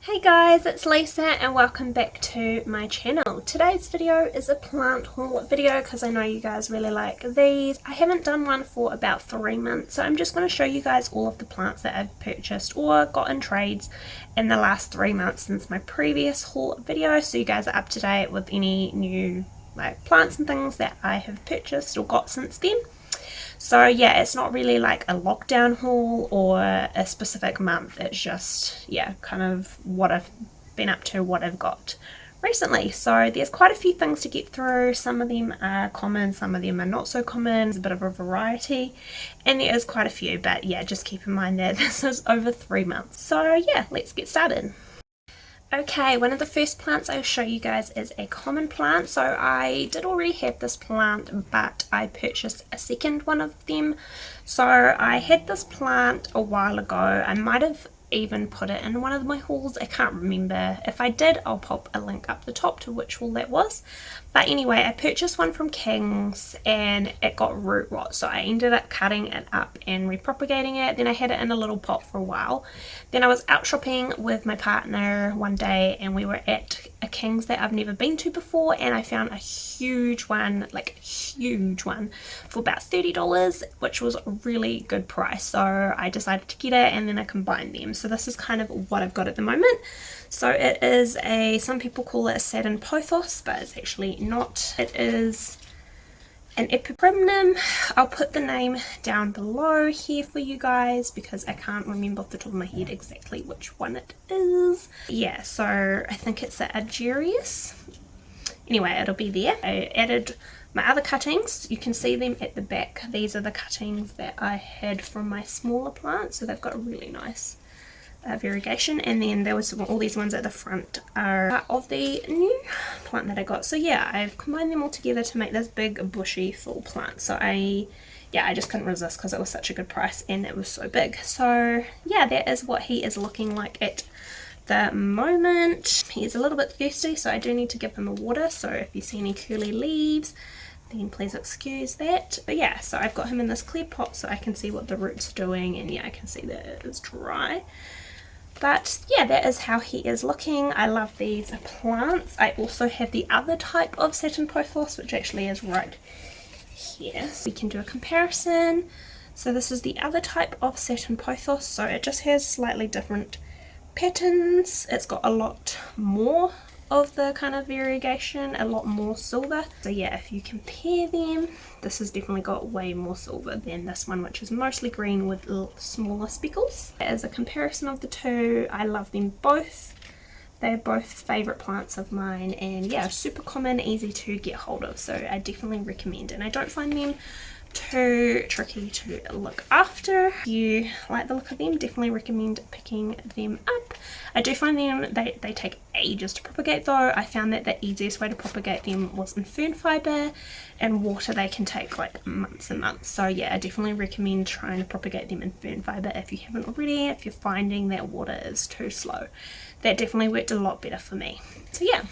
Hey guys, it's Lisa and welcome back to my channel. Today's video is a plant haul video because I know you guys really like these. I haven't done one for about 3 months, so I'm just going to show you guys all of the plants that I've purchased or got in trades in the last 3 months since my previous haul video, so you guys are up to date with any new plants and things that I have purchased or got since then. So yeah, it's not really like a lockdown haul or a specific month, it's just, yeah, kind of what I've been up to, what I've got recently. So there's quite a few things to get through. Some of them are common, some of them are not so common. There's a bit of a variety and there is quite a few, but yeah, just keep in mind that this is over 3 months. So yeah, let's get started. Okay, one of the first plants I'll show you guys is a common plant. So I did already have this plant, but I purchased a second one of them. So I had this plant a while ago. I might have even put it in one of my hauls. I can't remember. If I did, I'll pop a link up the top to which haul that was. But anyway, I purchased one from King's and it got root rot, so I ended up cutting it up and repropagating it. Then I had it in a little pot for a while. Then I was out shopping with my partner one day and we were at a King's that I've never been to before, and I found a huge one, like huge one, for about $30, which was a really good price. So I decided to get it and then I combined them. So this is kind of what I've got at the moment. So it is some people call it a satin pothos, but it's actually not. It is an Epipremnum. I'll put the name down below here for you guys because I can't remember off the top of my head exactly which one it is. Yeah, so I think it's the argyraeus. Anyway, it'll be there. I added my other cuttings. You can see them at the back. These are the cuttings that I had from my smaller plants, so they've got a really nice variegation. And then there was all these ones at the front are part of the new plant that I got. So yeah, I've combined them all together to make this big bushy full plant. So I just couldn't resist because it was such a good price and it was so big. So yeah, that is what he is looking like at the moment. He's a little bit thirsty, so I do need to give him a water. So if you see any curly leaves, then please excuse that. But yeah, so I've got him in this clear pot so I can see what the roots are doing, and yeah, I can see that it is dry. But yeah, that is how he is looking. I love these plants. I also have the other type of satin pothos, which actually is right here. So we can do a comparison. So this is the other type of satin pothos. So it just has slightly different patterns. It's got a lot more of the kind of variegation, a lot more silver. So yeah, if you compare them, this has definitely got way more silver than this one, which is mostly green with smaller speckles. As a comparison of the two, I love them both. They're both favourite plants of mine, and yeah, super common, easy to get hold of, so I definitely recommend. And I don't find them too tricky to look after. If you like the look of them, definitely recommend picking them up. I do find them, they take ages to propagate though. I found that the easiest way to propagate them was in fern fibre, and water they can take like months and months. So yeah, I definitely recommend trying to propagate them in fern fibre if you haven't already, if you're finding that water is too slow. That definitely worked a lot better for me. So yeah.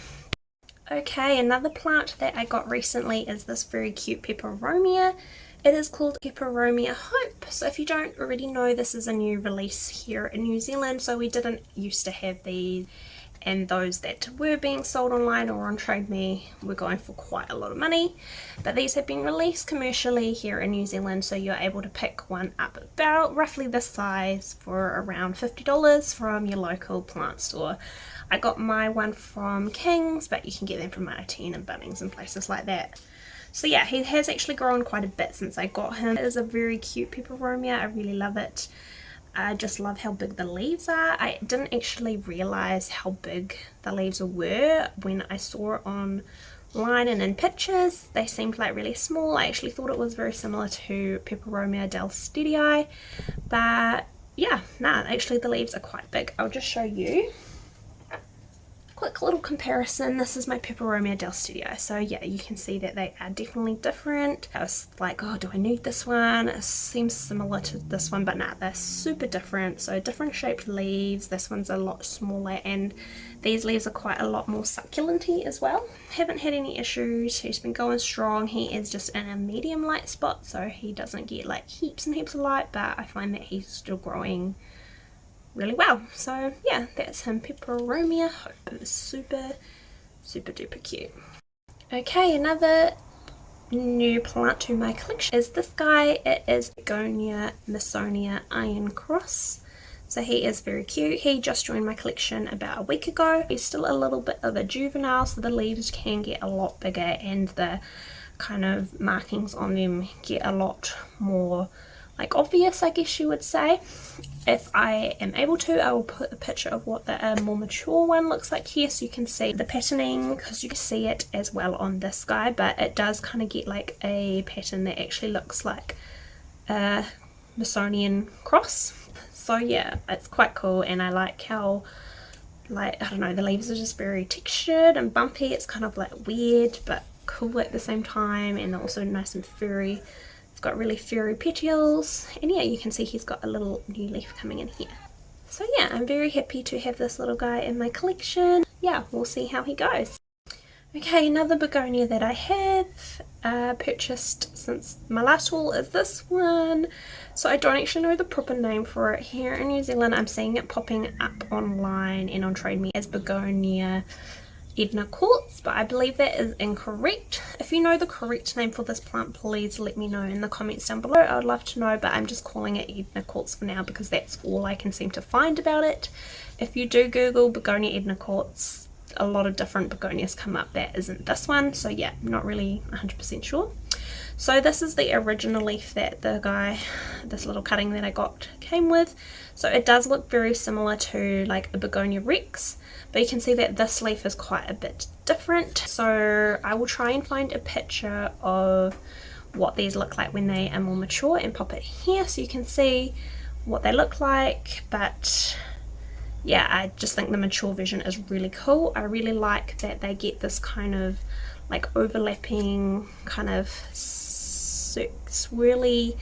Okay, another plant that I got recently is this very cute Peperomia. It is called Peperomia Hope. So if you don't already know, this is a new release here in New Zealand. So we didn't used to have these, and those that were being sold online or on Trade Me were going for quite a lot of money. But these have been released commercially here in New Zealand, so you're able to pick one up about roughly this size for around $50 from your local plant store. I got my one from King's, but you can get them from Monstera and Bunnings and places like that. So yeah, he has actually grown quite a bit since I got him. It is a very cute Peperomia. I really love it. I just love how big the leaves are. I didn't actually realize how big the leaves were when I saw it online and in pictures. They seemed like really small. I actually thought it was very similar to Peperomia Siltepecana, but yeah, actually the leaves are quite big. I'll just show you. Quick little comparison. This is my Peperomia Siltepecana. So yeah, you can see that they are definitely different. I was like, oh, do I need this one? It seems similar to this one, but they're super different. So different shaped leaves. This one's a lot smaller, and these leaves are quite a lot more succulent-y as well. Haven't had any issues. He's been going strong. He is just in a medium light spot, so he doesn't get like heaps and heaps of light, but I find that he's still growing really well. So yeah, that's him, Peperomia Hope. It was super duper cute. Okay, another new plant to my collection is this guy. It is Begonia Masoniana Iron Cross. So he is very cute. He just joined my collection about a week ago. He's still a little bit of a juvenile, so the leaves can get a lot bigger and the kind of markings on them get a lot more like obvious, I guess you would say. If I am able to, I will put a picture of what the more mature one looks like here, so you can see the patterning, because you can see it as well on this guy, but it does kind of get like a pattern that actually looks like a Masonian cross. So yeah, it's quite cool, and I like how, like, I don't know, the leaves are just very textured and bumpy. It's kind of like weird but cool at the same time, and also nice and furry. It's got really furry petioles, and yeah, you can see he's got a little new leaf coming in here. So yeah, I'm very happy to have this little guy in my collection. Yeah, we'll see how he goes. Okay, another begonia that I have purchased since my last haul is this one. So I don't actually know the proper name for it. Here in New Zealand, I'm seeing it popping up online and on Trade Me as Begonia Edna Kortz, but I believe that is incorrect. If you know the correct name for this plant, please let me know in the comments down below. I would love to know, but I'm just calling it Edna Kortz for now because that's all I can seem to find about it. If you do Google Begonia Edna Kortz, a lot of different begonias come up that isn't this one, so yeah, not really 100% sure. So this is the original leaf that the guy, this little cutting that I got, came with. So it does look very similar to like a Begonia Rex, but you can see that this leaf is quite a bit different. So I will try and find a picture of what these look like when they are more mature and pop it here so you can see what they look like. But yeah, I just think the mature version is really cool. I really like that they get this kind of like overlapping kind of swirly,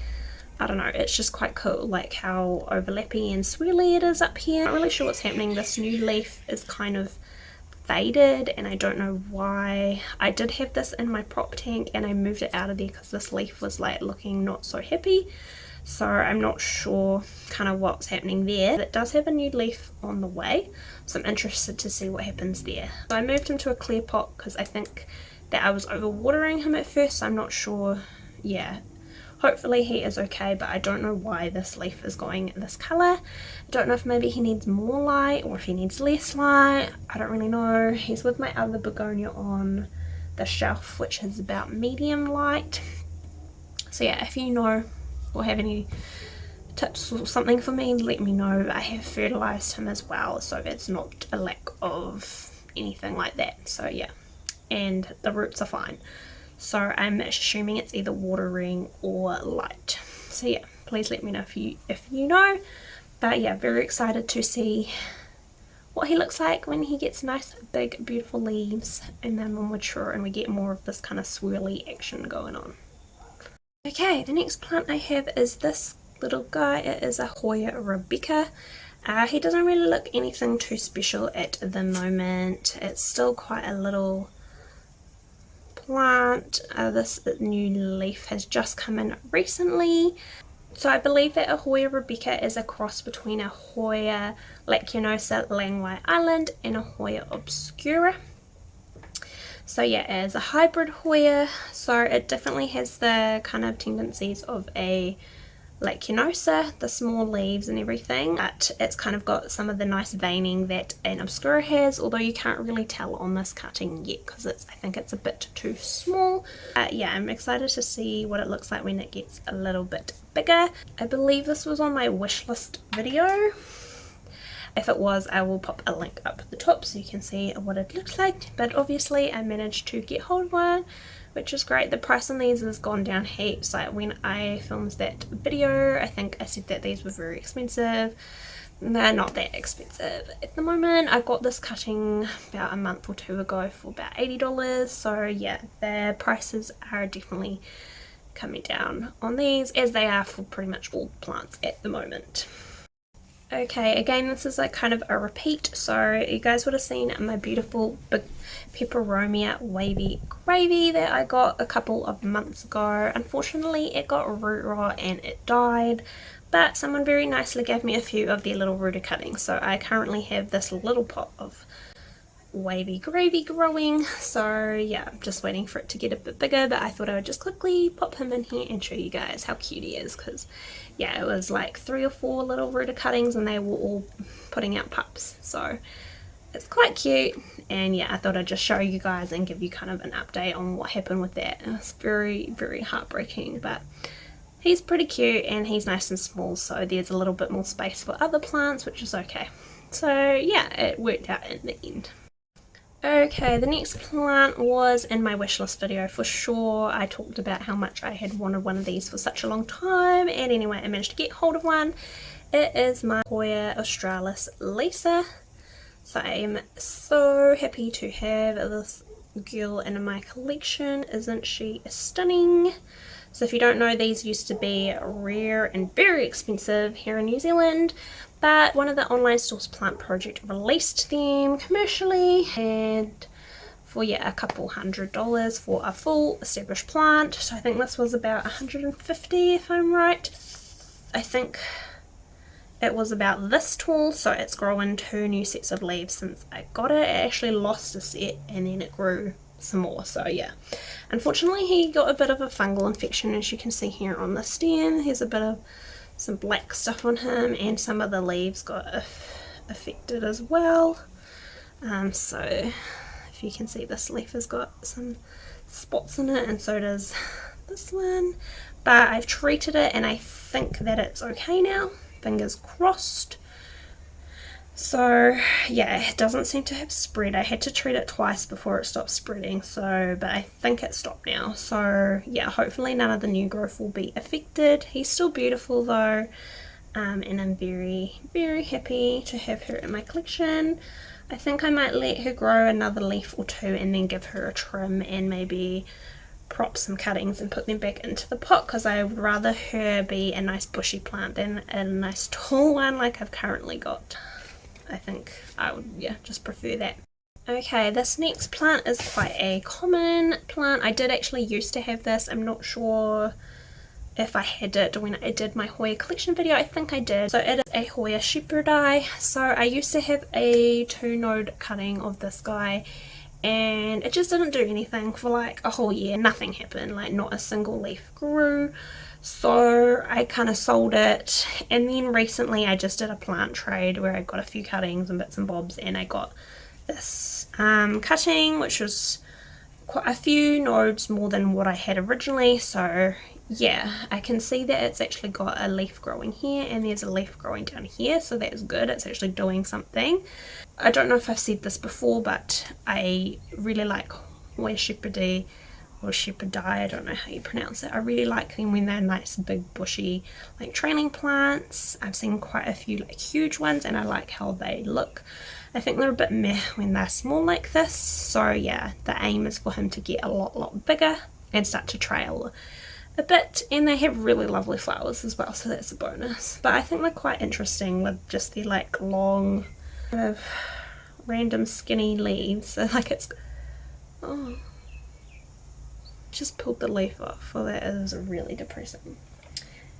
I don't know, it's just quite cool, like how overlappy and swirly it is up here. Not really sure what's happening. This new leaf is kind of faded and I don't know why. I did have this in my prop tank and I moved it out of there because this leaf was like looking not so happy. So I'm not sure kind of what's happening there. It does have a new leaf on the way, so I'm interested to see what happens there. So I moved him to a clear pot because I think that I was overwatering him at first, so I'm not sure. Yeah, hopefully he is okay, but I don't know why this leaf is going this colour. I don't know if maybe he needs more light or if he needs less light. I don't really know. He's with my other begonia on the shelf, which is about medium light. So yeah, if you know or have any tips or something for me, let me know. I have fertilized him as well, so it's not a lack of anything like that. So yeah, and the roots are fine, so I'm assuming it's either watering or light. So yeah, please let me know if you know. But yeah, very excited to see what he looks like when he gets nice big beautiful leaves and then more mature and we get more of this kind of swirly action going on. Okay, the next plant I have is this little guy. It is a Hoya Rebecca. He doesn't really look anything too special at the moment. It's still quite a little plant. This new leaf has just come in recently. So I believe that a Hoya Rebecca is a cross between a Hoya Carnosa Langway Island and a Hoya Obscura. So yeah, as a hybrid Hoya, so it definitely has the kind of tendencies of a Carnosa, the small leaves and everything, but it's kind of got some of the nice veining that an Obscura has, although you can't really tell on this cutting yet because I think it's a bit too small. Yeah, I'm excited to see what it looks like when it gets a little bit bigger. I believe this was on my wish list video. If it was, I will pop a link up at the top so you can see what it looks like, but obviously I managed to get hold of one, which is great. The price on these has gone down heaps. Like when I filmed that video, I think I said that these were very expensive. They're not that expensive at the moment. I got this cutting about a month or two ago for about $80, so yeah, the prices are definitely coming down on these, as they are for pretty much all plants at the moment. Okay, again, this is like kind of a repeat, so you guys would have seen my beautiful big Peperomia Wavy gravy that I got a couple of months ago. Unfortunately, it got root rot and it died, but someone very nicely gave me a few of their little rooter cuttings, so I currently have this little pot of Wavy gravy growing. So yeah, I'm just waiting for it to get a bit bigger, but I thought I would just quickly pop him in here and show you guys how cute he is, because yeah, it was like 3 or 4 little rooter cuttings and they were all putting out pups, so it's quite cute. And yeah, I thought I'd just show you guys and give you kind of an update on what happened with that. It was very, very heartbreaking, but he's pretty cute and he's nice and small, so there's a little bit more space for other plants, which is okay. So yeah, it worked out in the end. Okay, the next plant was in my wish list video for sure. I talked about how much I had wanted one of these for such a long time, and anyway, I managed to get hold of one. It is my Hoya Australis Lisa. So I'm so happy to have this girl in my collection. Isn't she stunning? So if you don't know, these used to be rare and very expensive here in New Zealand, but one of the online stores, Plant Project, released them commercially, and for yeah, a couple $100 for a full established plant. So I think this was about 150 if I'm right. I think it was about this tall, so it's grown 2 new sets of leaves since I got it. It actually lost a set and then it grew some more, so yeah. Unfortunately, he got a bit of a fungal infection, as you can see here on the stem. There's a bit of some black stuff on him, and some of the leaves got affected as well. So if you can see, this leaf has got some spots in it, and so does this one. But I've treated it and I think that it's okay now. Fingers crossed. So yeah, it doesn't seem to have spread. I had to treat it twice before it stopped spreading, so but I think it stopped now. So yeah, hopefully none of the new growth will be affected. He's still beautiful though, and I'm very, very happy to have her in my collection. I think I might let her grow another leaf or 2 and then give her a trim and maybe prop some cuttings and put them back into the pot, because I would rather her be a nice bushy plant than a nice tall one like I've currently got. I think I would, yeah, just prefer that. Okay, this next plant is quite a common plant. I did actually used to have this. I'm not sure if I had it when I did my Hoya collection video. I think I did. So it is a Hoya Shepherdii. So I used to have a 2-node cutting of this guy, and it just didn't do anything for like a whole year. Nothing happened, like not a single leaf grew. So I kind of sold it, and then recently I just did a plant trade where I got a few cuttings and bits and bobs, and I got this cutting, which was quite a few nodes more than what I had originally. So yeah, I can see that it's actually got a leaf growing here and there's a leaf growing down here, so that's good. It's actually doing something. I don't know if I've said this before, but I really like Hoya Shepherdii or Shepherdii, I don't know how you pronounce it. I really like them when they're nice big bushy like trailing plants. I've seen quite a few like huge ones and I like how they look. I think they're a bit meh when they're small like this. So yeah, the aim is for him to get a lot bigger and start to trail a bit, and they have really lovely flowers as well, so that's a bonus. But I think they're quite interesting with just their like long kind of random skinny leaves. So like it's, oh, just pulled the leaf off. Well, that is really depressing.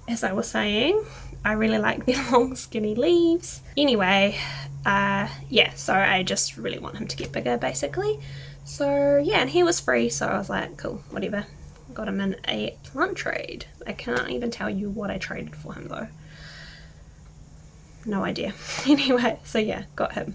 As I was saying, I really like the long skinny leaves. Anyway, yeah, so I just really want him to get bigger basically. So yeah, and he was free, so I was like, cool, whatever. Got him in a plant trade. I can't even tell you what I traded for him though. No idea. Anyway, so yeah, got him.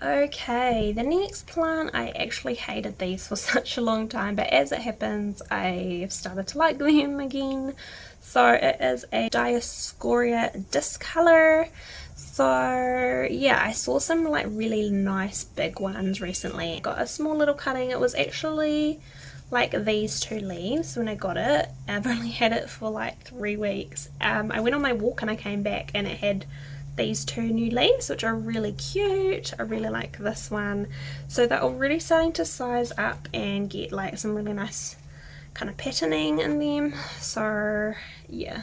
Okay, the next plant, I actually hated these for such a long time, but as it happens, I've started to like them again. So it is a Dioscorea discolor. So yeah, I saw some like really nice big ones recently. Got a small little cutting. It was actually like these 2 leaves when I got it. I've only had it for like 3 weeks. I went on my walk and I came back and it had these 2 new leaves, which are really cute. I really like this one. So they're already starting to size up and get like some really nice kind of patterning in them. So yeah,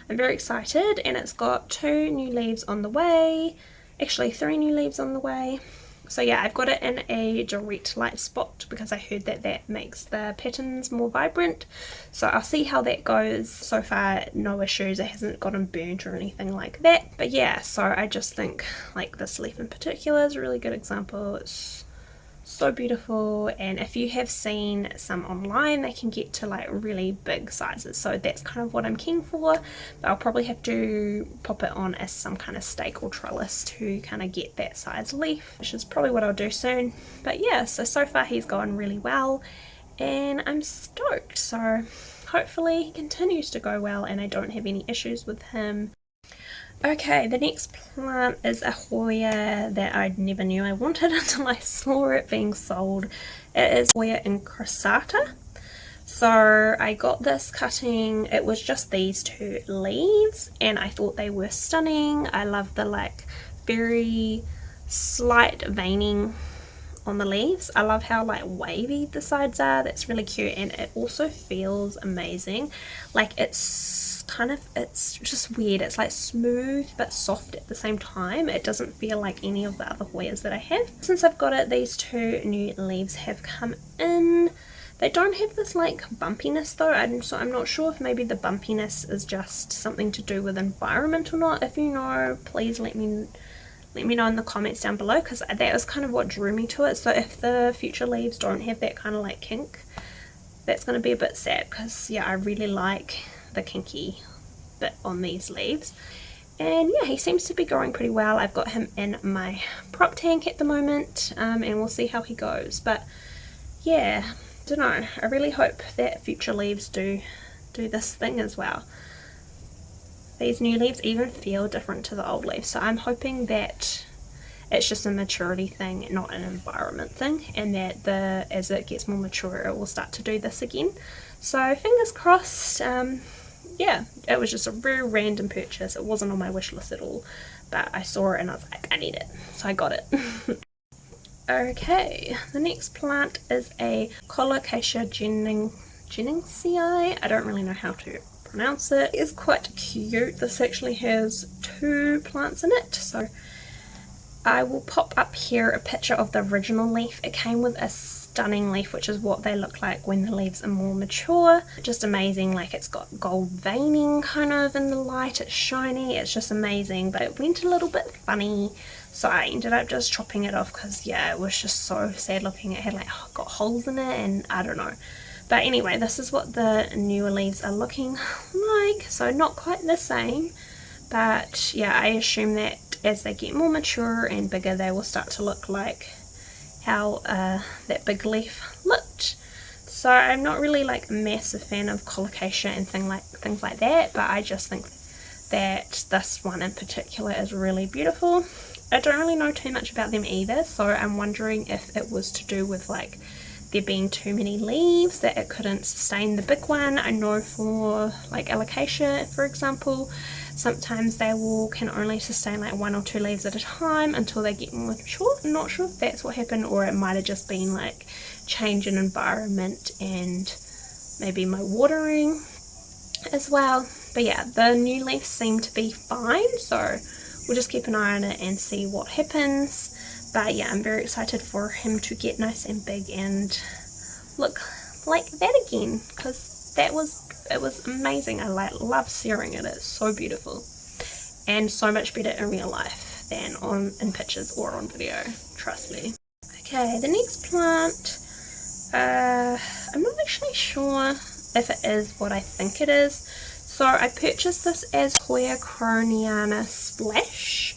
I'm very excited, and it's got 2 new leaves on the way. Actually 3 new leaves on the way. So yeah, I've got it in a direct light spot because I heard that that makes the patterns more vibrant. So I'll see how that goes. So far, no issues. It hasn't gotten burnt or anything like that. But yeah, so I just think like this leaf in particular is a really good example. It's so beautiful, and if you have seen some online, they can get to like really big sizes, so that's kind of what I'm keen for. But I'll probably have to pop it on as some kind of stake or trellis to kind of get that size leaf, which is probably what I'll do soon. But yeah, so far he's gone really well and I'm stoked, so hopefully he continues to go well and I don't have any issues with him. Okay, the next plant is a Hoya that I never knew I wanted until I saw it being sold. It is Hoya Incrassata. So I got this cutting, it was just these two leaves and I thought they were stunning. I love the like very slight veining on the leaves. I love how like wavy the sides are. That's really cute, and it also feels amazing. Like it's just weird. It's like smooth but soft at the same time. It doesn't feel like any of the other Hoyas that I have. Since I've got it, these two new leaves have come in. They don't have this like bumpiness though, so I'm not sure if maybe the bumpiness is just something to do with environment or not. If you know, please let me know in the comments down below, because that was kind of what drew me to it. So if the future leaves don't have that kind of like kink, that's going to be a bit sad, because yeah, I really like the kinky bit on these leaves. And yeah, he seems to be growing pretty well. I've got him in my prop tank at the moment, and we'll see how he goes. But yeah, don't know, I really hope that future leaves do this thing as well. These new leaves even feel different to the old leaves, so I'm hoping that it's just a maturity thing, not an environment thing, and that as it gets more mature it will start to do this again. So fingers crossed. Yeah, it was just a very random purchase. It wasn't on my wish list at all, but I saw it and I was like, I need it, so I got it. Okay, the next plant is a Colocasia Jenningsii. I don't really know how to pronounce it. It's quite cute. This actually has two plants in it, so I will pop up here a picture of the original leaf. It came with a stunning leaf, which is what they look like when the leaves are more mature. Just amazing. Like, it's got gold veining kind of in the light, it's shiny, it's just amazing. But it went a little bit funny, so I ended up just chopping it off because yeah, it was just so sad looking. It had like got holes in it and I don't know. But anyway, this is what the newer leaves are looking like. So not quite the same, but yeah, I assume that as they get more mature and bigger, they will start to look like how that big leaf looked. So I'm not really like a massive fan of Colocasia and things like that, but I just think that this one in particular is really beautiful. I don't really know too much about them either, so I'm wondering if it was to do with like there being too many leaves that it couldn't sustain the big one. I know for like Alocasia, for example, sometimes they can only sustain like 1 or 2 leaves at a time until they get more mature. I'm not sure if that's what happened, or it might have just been like change in environment and maybe my watering as well. But yeah, the new leaves seem to be fine, so we'll just keep an eye on it and see what happens. But yeah, I'm very excited for him to get nice and big and look like that again, because it was amazing. I love staring at it. It's so beautiful and so much better in real life than in pictures or on video, trust me. Okay, the next plant, I'm not actually sure if it is what I think it is. So I purchased this as Hoya Carnosa Splash,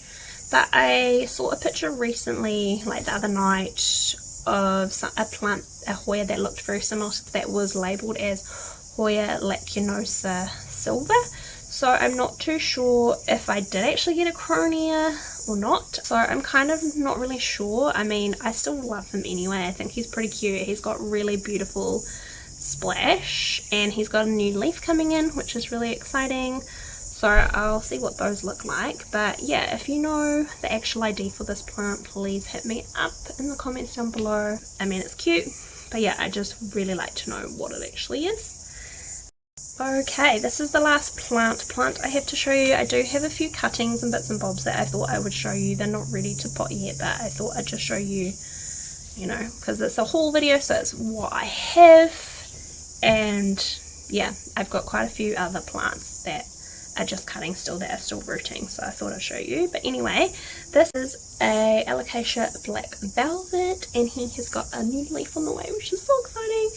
but I saw a picture recently, like the other night, of a Hoya that looked very similar to that was labelled as Hoya Carnosa Silver. So I'm not too sure if I did actually get a Carnosa or not. So I'm kind of not really sure. I mean, I still love him anyway. I think he's pretty cute. He's got really beautiful splash and he's got a new leaf coming in, which is really exciting. So I'll see what those look like. But yeah, if you know the actual ID for this plant, please hit me up in the comments down below. I mean, it's cute, but yeah, I just really like to know what it actually is. Okay, this is the last plant I have to show you. I do have a few cuttings and bits and bobs that I thought I would show you. They're not ready to pot yet, but I thought I'd just show you, you know, because it's a haul video, so it's what I have. And yeah, I've got quite a few other plants that are just cutting still, that are still rooting, so I thought I'd show you. But anyway, this is a Alocasia black velvet, and he has got a new leaf on the way, which is so exciting.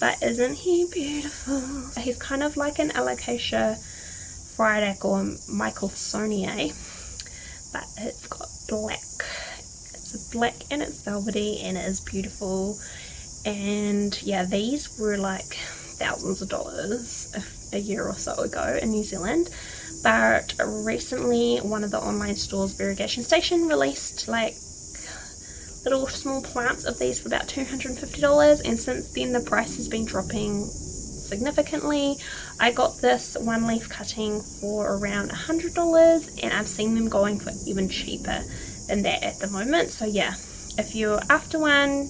But isn't he beautiful? He's kind of like an Alocasia Friedeck or Michaelsoniae, but it's got black. It's black and it's velvety and it is beautiful. And yeah, these were like thousands of dollars a year or so ago in New Zealand. But recently one of the online stores, Variegation Station, released like little small plants of these for about $250, and since then the price has been dropping significantly. I got this one leaf cutting for around $100, and I've seen them going for even cheaper than that at the moment. So yeah, if you're after one,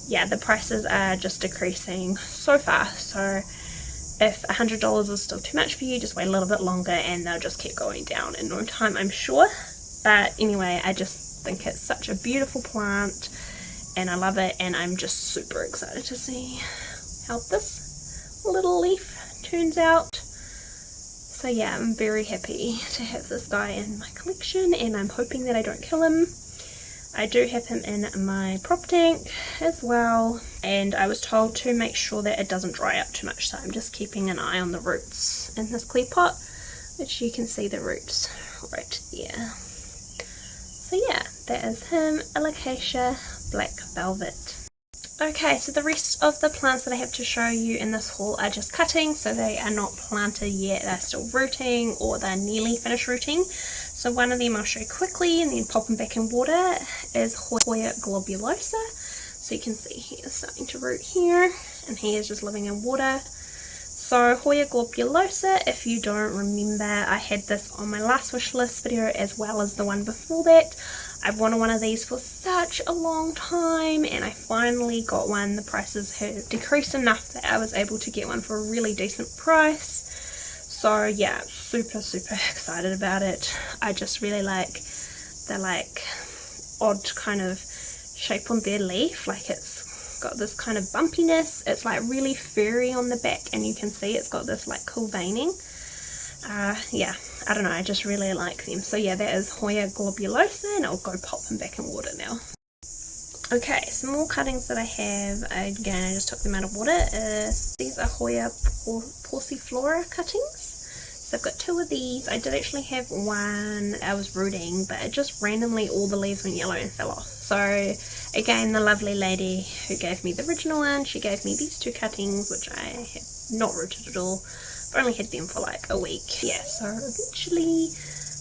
yeah, the prices are just decreasing so fast. So if $100 is still too much for you, just wait a little bit longer and they'll just keep going down in no time, I'm sure. But anyway, I just think it's such a beautiful plant and I love it, and I'm just super excited to see how this little leaf turns out. So yeah, I'm very happy to have this guy in my collection, and I'm hoping that I don't kill him. I do have him in my prop tank as well, and I was told to make sure that it doesn't dry up too much, so I'm just keeping an eye on the roots in this clay pot, which you can see the roots right there. So yeah, that is him, Alocasia Black Velvet. Okay, so the rest of the plants that I have to show you in this haul are just cutting, so they are not planted yet, they're still rooting or they're nearly finished rooting. So one of them I'll show you quickly and then pop them back in water is Hoya globulosa. So you can see he is starting to root here and he is just living in water. So Hoya globulosa, if you don't remember, I had this on my last wish list video as well as the one before that. I've wanted one of these for such a long time and I finally got one. The prices have decreased enough that I was able to get one for a really decent price. So yeah, super excited about it. I just really like the like odd kind of shape on their leaf, like it's got this kind of bumpiness. It's like really furry on the back and you can see it's got this like cool veining. Yeah, I don't know, I just really like them. So yeah, that is Hoya globulosa, and I'll go pop them back in water now. Okay, some more cuttings that I have, again I just took them out of water. These are Hoya Pauciflora cuttings. So I've got two of these. I did actually have one I was rooting, but it just randomly all the leaves went yellow and fell off. So again, the lovely lady who gave me the original one, she gave me these two cuttings, which I have not rooted at all. I've only had them for like a week. Yeah, so eventually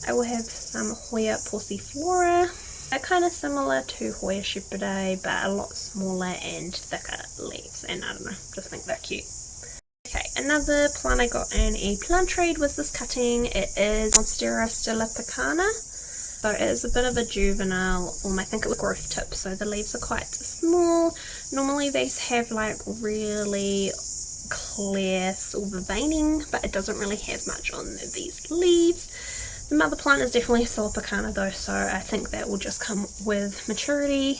I will have some Hoya Pauciflora. They're kind of similar to Hoya Shepherdii, but a lot smaller and thicker leaves, and I don't know, just think they're cute. Okay, another plant I got in a plant trade was this cutting. It is Monstera Siltepecana. So it is a bit of a juvenile form. I think it was growth tip, so the leaves are quite small. Normally these have like really clear silver veining, but it doesn't really have much on these leaves. The mother plant is definitely a Siltepecana though, so I think that will just come with maturity.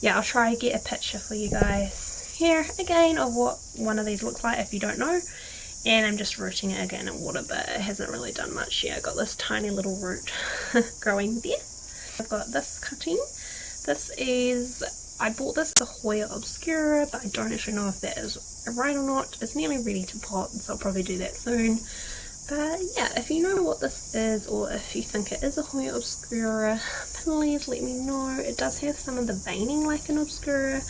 Yeah, I'll try to get a picture for you guys here again of what one of these looks like if you don't know. And I'm just rooting it again in water, but it hasn't really done much yet. I got this tiny little root growing there. I've got this cutting. This is, I bought this as a Hoya Obscura, but I don't actually know if that is right or not. It's nearly ready to pot, so I'll probably do that soon. But yeah, if you know what this is, or if you think it is a Hoya Obscura, please let me know. It does have some of the veining like an Obscura,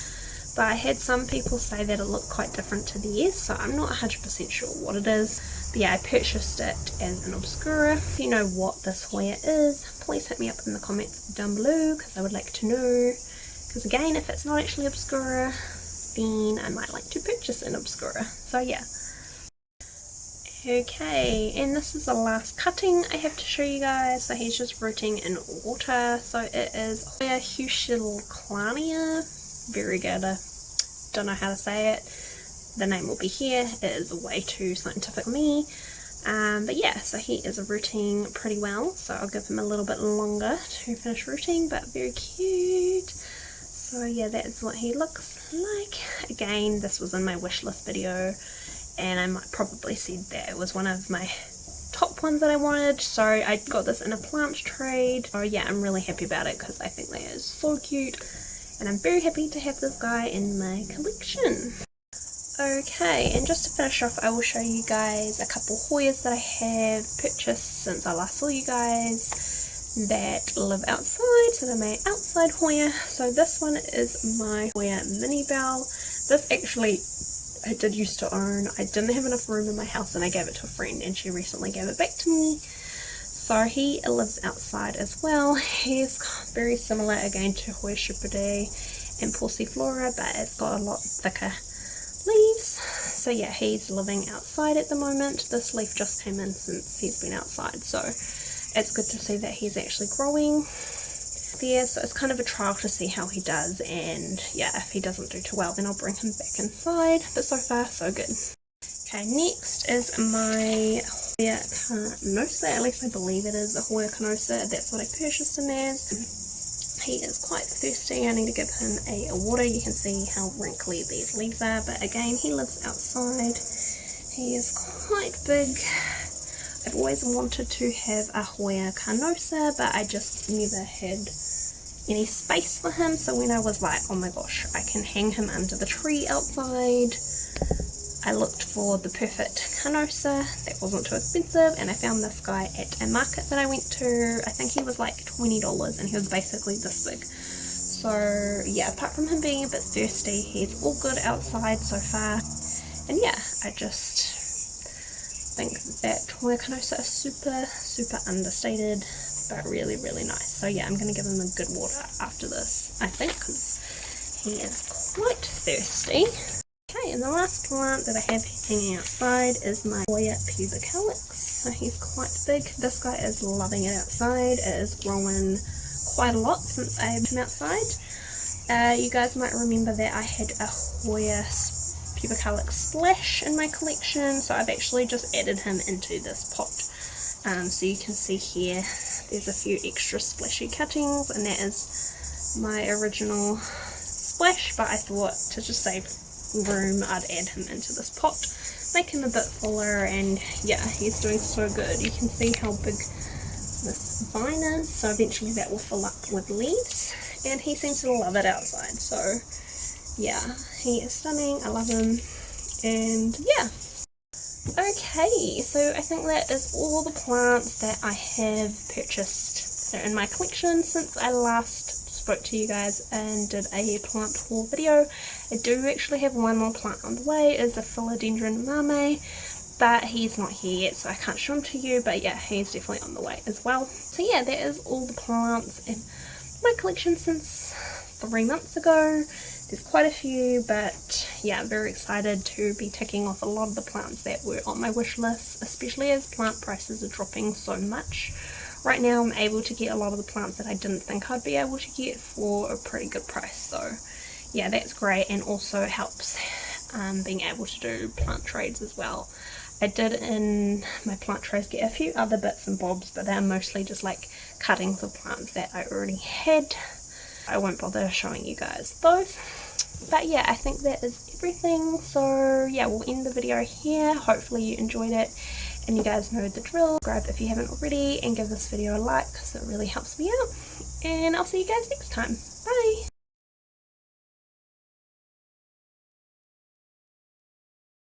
but I had some people say that it looked quite different to theirs, so I'm not 100% sure what it is. But yeah, I purchased it as an Obscura. If you know what this Hoya is, please hit me up in the comments down below, because I would like to know. Because again, if it's not actually Obscura, then I might like to purchase an Obscura. So yeah. Okay, and this is the last cutting I have to show you guys. So he's just rooting in water. So it is Hoya Pubicalyx. Very good. I don't know how to say it. the name will be here. It is way too scientific for me. But yeah, so he is rooting pretty well, so I'll give him a little bit longer to finish rooting, but very cute. So yeah, that is what he looks like. Again, this was in my wish list video, and I might probably said that it was one of my top ones that I wanted, so I got this in a plant trade. So yeah, I'm really happy about it because I think that is so cute, and I'm very happy to have this guy in my collection. Okay, and just to finish off, I will show you guys a couple Hoyas that I have purchased since I last saw you guys that live outside, so they're my outside Hoya. So this one is my Hoya Mini Bell. This actually I did used to own. I didn't have enough room in my house and I gave it to a friend, and she recently gave it back to me. So he lives outside as well. He's very similar again to Hoya Shepherdii and Pauciflora, but it's got a lot thicker leaves. So yeah, he's living outside at the moment. This leaf just came in since he's been outside, so it's good to see that he's actually growing there. So it's kind of a trial to see how he does, and yeah, if he doesn't do too well then I'll bring him back inside, but so far so good. Okay, next is my Hoya Carnosa, at least I believe it is a Hoya Carnosa. That's what I purchased him as. He is quite thirsty. I need to give him a water. You can see how wrinkly these leaves are, but again, he lives outside. He is quite big. I've always wanted to have a Hoya Carnosa, but I just never had any space for him. So when I was like, oh my gosh, I can hang him under the tree outside, I looked for the perfect Carnosa that wasn't too expensive, and I found this guy at a market that I went to. I think he was like $20 and he was basically this big. So yeah, apart from him being a bit thirsty, he's all good outside so far. And yeah, I just think that Hoya Carnosa is super understated, but really nice. So yeah, I'm going to give him a good water after this, I think, because he is quite thirsty. Okay, and the last plant that I have hanging outside is my Hoya Pubicalyx. So he's quite big. This guy is loving it outside. It is growing quite a lot since I put him outside. You guys might remember that I had a Hoya Pubicalyx splash in my collection, so I've actually just added him into this pot. So you can see here there's a few extra splashy cuttings, and that is my original splash, but I thought to just save room I'd add him into this pot, make him a bit fuller, and yeah, he's doing so good. You can see how big this vine is, so eventually that will fill up with leaves, and he seems to love it outside. So yeah, he is stunning. I love him, and yeah. Okay, so I think that is all the plants that I have purchased that are in my collection since I last spoke to you guys and did a plant haul video. I do actually have one more plant on the way. Is a philodendron mame, but he's not here yet, so I can't show him to you, but yeah, he's definitely on the way as well. So yeah, that is all the plants in my collection since 3 months ago. There's quite a few, but yeah, I'm very excited to be ticking off a lot of the plants that were on my wish list, especially as plant prices are dropping so much. Right now I'm able to get a lot of the plants that I didn't think I'd be able to get for a pretty good price, so yeah, that's great, and also helps being able to do plant trades as well. I did in my plant trades get a few other bits and bobs, but they're mostly just like cuttings of plants that I already had. I won't bother showing you guys those. But yeah, I think that is everything. So yeah, we'll end the video here. Hopefully you enjoyed it and you guys know the drill. Subscribe if you haven't already, and give this video a like because it really helps me out. And I'll see you guys next time. Bye!